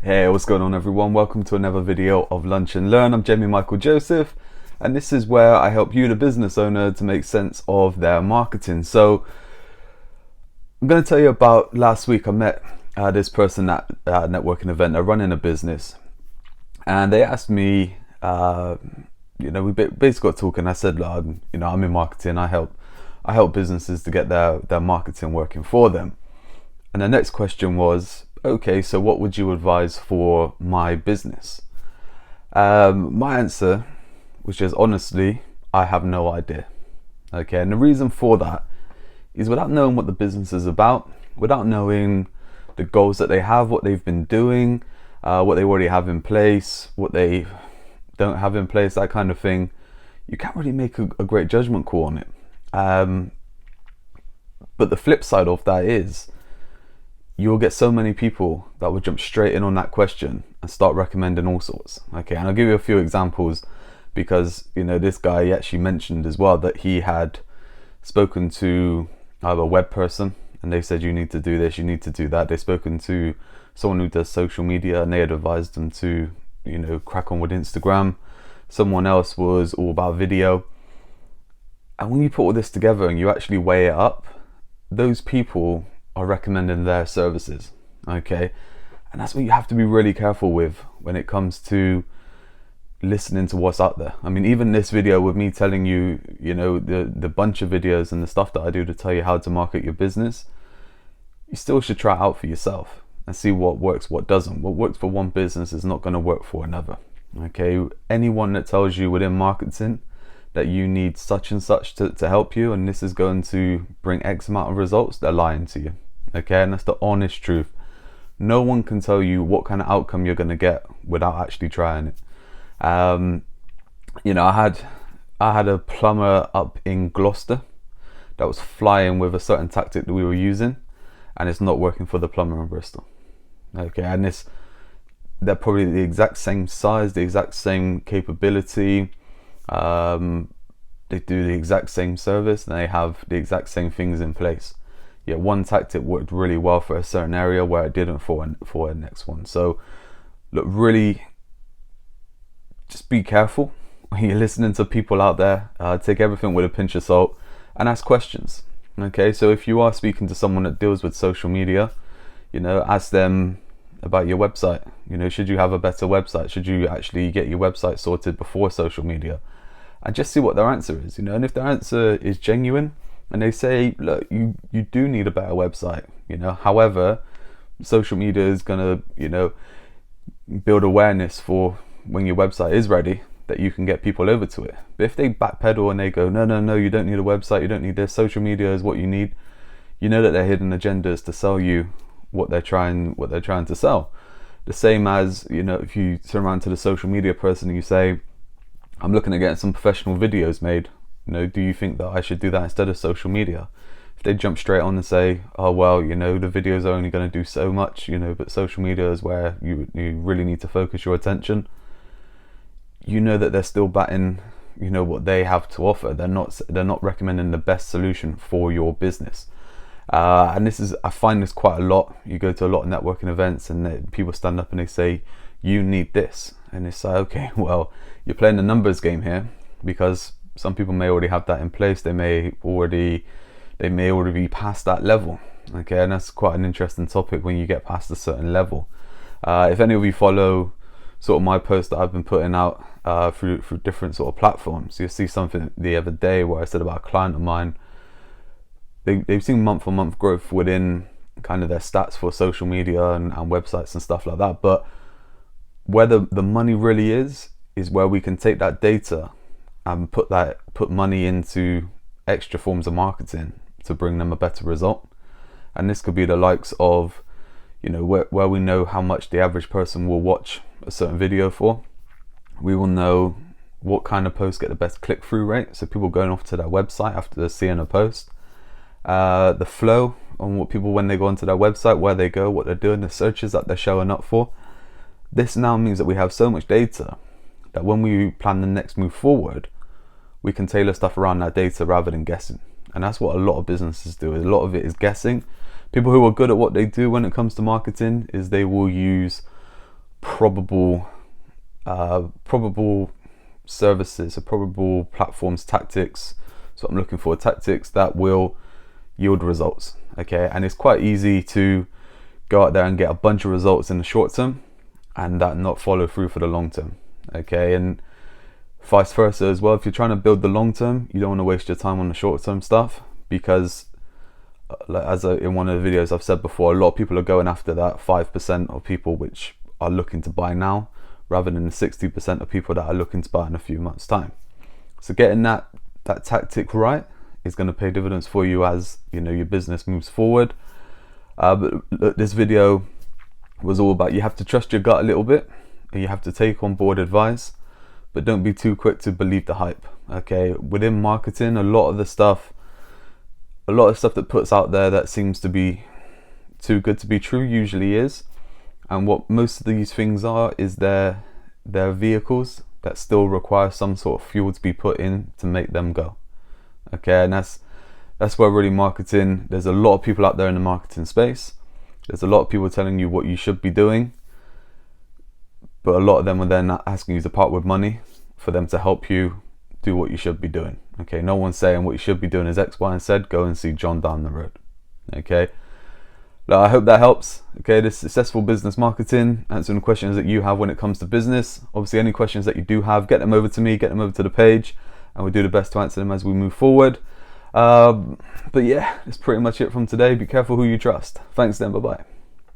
Hey, what's going on everyone? Welcome to another video of Lunch and Learn. I'm Jamie Michael Joseph, and this is where I help you, the business owner, to make sense of their marketing. So I'm going to tell you about last week. I met this person at a networking event. They're running a business, and they asked me, we basically got talking. I said, I'm in marketing. I help businesses to get their marketing working for them. And the next question was, okay, so what would you advise for my business? My answer was just honestly, I have no idea. Okay, and the reason for that is without knowing what the business is about, without knowing the goals that they have, what they've been doing, what they already have in place, what they don't have in place, that kind of thing, you can't really make a great judgment call on it. But the flip side of that is, you'll get so many people that will jump straight in on that question and start recommending all sorts. Okay, and I'll give you a few examples because this guy actually mentioned as well that he had spoken to a web person and they said you need to do this, you need to do that. They've spoken to someone who does social media and they had advised them to crack on with Instagram. Someone else was all about video. And when you put all this together and you actually weigh it up, those people are recommending their services. Okay, and that's what you have to be really careful with when it comes to listening to what's out there. I mean, even this video with me telling you, the bunch of videos and the stuff that I do to tell you how to market your business, you still should try it out for yourself and see what works, what doesn't. What works for one business is not going to work for another. Okay, anyone that tells you within marketing that you need such and such to help you and this is going to bring X amount of results, they're lying to you. Okay, and that's the honest truth. No one can tell you what kind of outcome you're going to get without actually trying it. I had a plumber up in Gloucester that was flying with a certain tactic that we were using, and it's not working for the plumber in Bristol. Okay, and they're probably the exact same size, the exact same capability. They do the exact same service and they have the exact same things in place. Yeah, one tactic worked really well for a certain area where it didn't for the next one. So look, really just be careful when you're listening to people out there. Take everything with a pinch of salt and ask questions. Okay, so if you are speaking to someone that deals with social media, ask them about your website. Should you have a better website? Should you actually get your website sorted before social media? And just see what their answer is. And if their answer is genuine and they say, look, you do need a better website, however, social media is gonna build awareness for when your website is ready, that you can get people over to it. But if they backpedal and they go, no, you don't need a website, you don't need this, social media is what you need, that their hidden agenda is to sell you what they're trying to sell. The same as if you turn around to the social media person and you say, I'm looking at getting some professional videos made, do you think that I should do that instead of social media? If they jump straight on and say, oh well, the videos are only going to do so much, but social media is where you really need to focus your attention, that they're still batting what they have to offer. They're not recommending the best solution for your business. And I find this quite a lot. You go to a lot of networking events and people stand up and they say, you need this. And it's like, okay, well, you're playing the numbers game here, because some people may already have that in place. They may already be past that level. Okay, and that's quite an interesting topic when you get past a certain level. If any of you follow sort of my posts that I've been putting out through different sort of platforms, you'll see something the other day where I said about a client of mine. They've seen month-on-month growth within kind of their stats for social media and websites and stuff like that. But where the money really is where we can take that data and put money into extra forms of marketing to bring them a better result. And this could be the likes of, where we know how much the average person will watch a certain video for. We will know what kind of posts get the best click-through rate. So people going off to their website after seeing a post. The flow on what people, when they go onto their website, where they go, what they're doing, the searches that they're showing up for. This now means that we have so much data that when we plan the next move forward, we can tailor stuff around that data rather than guessing. And that's what a lot of businesses do. A lot of it is guessing. People who are good at what they do when it comes to marketing is they will use probable services or probable platforms, tactics. So I'm looking for tactics that will yield results. Okay, and it's quite easy to go out there and get a bunch of results in the short term and that not follow through for the long term. Okay, and vice versa as well. If you're trying to build the long term, you don't want to waste your time on the short term stuff, because in one of the videos I've said before, a lot of people are going after that 5% of people which are looking to buy now, rather than the 60% of people that are looking to buy in a few months time. So getting that tactic right is going to pay dividends for you as your business moves forward. But look, this video was all about, you have to trust your gut a little bit and you have to take on board advice, but don't be too quick to believe the hype. Okay, within marketing, a lot of the stuff that puts out there that seems to be too good to be true usually is. And what most of these things are is they're vehicles that still require some sort of fuel to be put in to make them go. Okay, and that's where really marketing, there's a lot of people out there in the marketing space. There's a lot of people telling you what you should be doing, but a lot of them are then asking you to part with money for them to help you do what you should be doing. Okay, no one's saying what you should be doing is X, Y, and Z. Go and see John down the road. Okay, now, I hope that helps. Okay, this successful business marketing, answering the questions that you have when it comes to business. Obviously, any questions that you do have, get them over to me, get them over to the page, and we'll do the best to answer them as we move forward. But yeah, that's pretty much it from today. Be careful who you trust. Thanks then, bye bye.